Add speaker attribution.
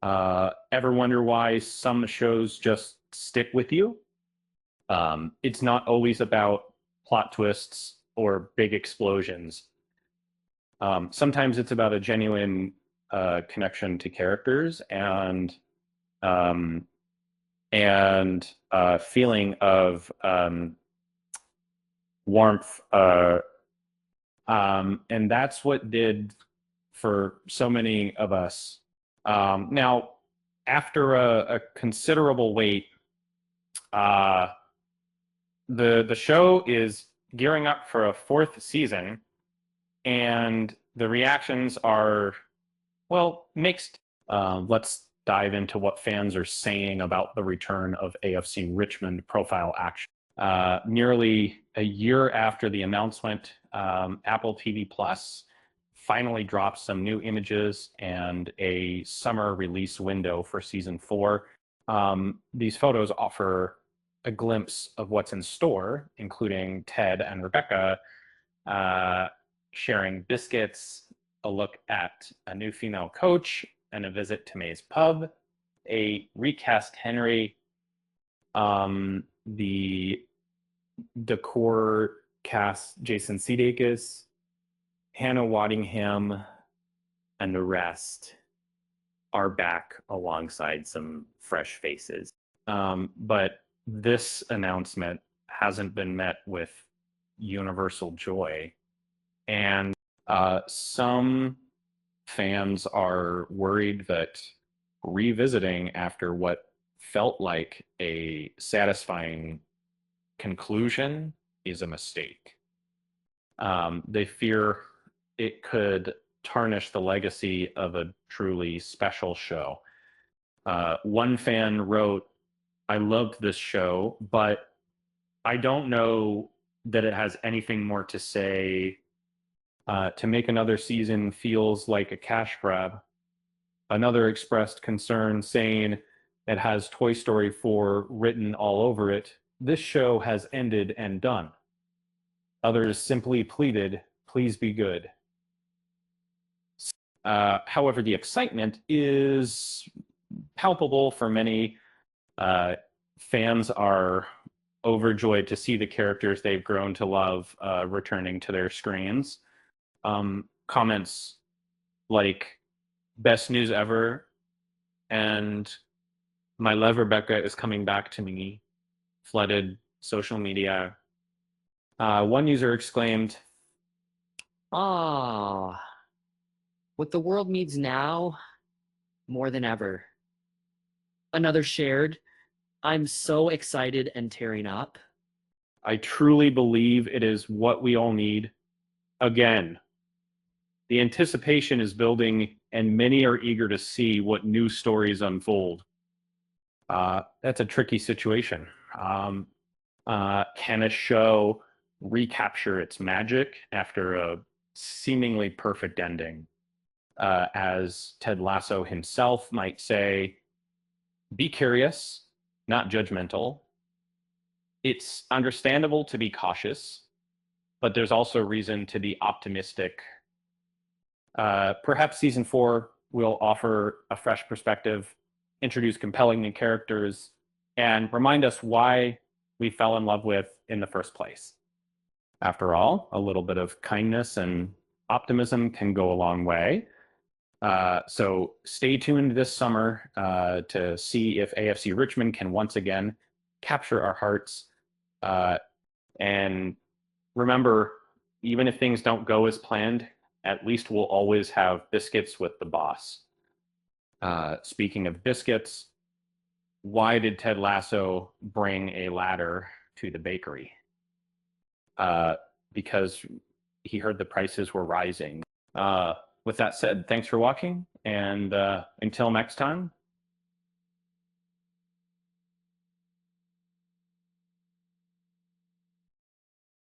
Speaker 1: Ever wonder why some shows just stick with you? It's not always about plot twists or big explosions. Sometimes it's about a genuine connection to characters um, and feeling of warmth. And that's what did for so many of us. Now, after a considerable wait, uh, the show is gearing up for a fourth season, and the reactions are, well, mixed. Let's dive into what fans are saying about the return of AFC Richmond profile action. Nearly a year after the announcement, Apple TV Plus finally dropped some new images and a summer release window for season 4. These photos offer a glimpse of what's in store, including Ted and Rebecca uh, sharing biscuits, a look at a new female coach, and a visit to May's pub, a recast Henry, the decor cast Jason Sudeikis, Hannah Waddingham, and the rest are back alongside some fresh faces. But this announcement hasn't been met with universal joy. And some fans are worried that revisiting after what felt like a satisfying conclusion is a mistake. They fear it could tarnish the legacy of a truly special show. One fan wrote, I loved this show, but I don't know that it has anything more to say. To make another season feels like a cash grab. Another expressed concern, saying it has Toy Story 4 written all over it. This show has ended and done. Others simply pleaded, please be good. However, the excitement is palpable for many. Fans are overjoyed to see the characters they've grown to love returning to their screens. Comments like best news ever and my love Rebecca is coming back to me flooded social media. One user exclaimed,
Speaker 2: Ah, what the world needs now more than ever. Another shared, I'm so excited and tearing up.
Speaker 1: I truly believe it is what we all need. Again, the anticipation is building and many are eager to see what new stories unfold. That's a tricky situation. Can a show recapture its magic after a seemingly perfect ending? As Ted Lasso himself might say, be curious, not judgmental. It's understandable to be cautious, but there's also reason to be optimistic. Perhaps season 4 will offer a fresh perspective, introduce compelling new characters, and remind us why we fell in love with in the first place. After all, a little bit of kindness and optimism can go a long way. So stay tuned this summer to see if AFC Richmond can once again capture our hearts. And remember, even if things don't go as planned, at least we'll always have biscuits with the boss. Speaking of biscuits, why did Ted Lasso bring a ladder to the bakery? Because he heard the prices were rising. With that said, thanks for watching, and until next time,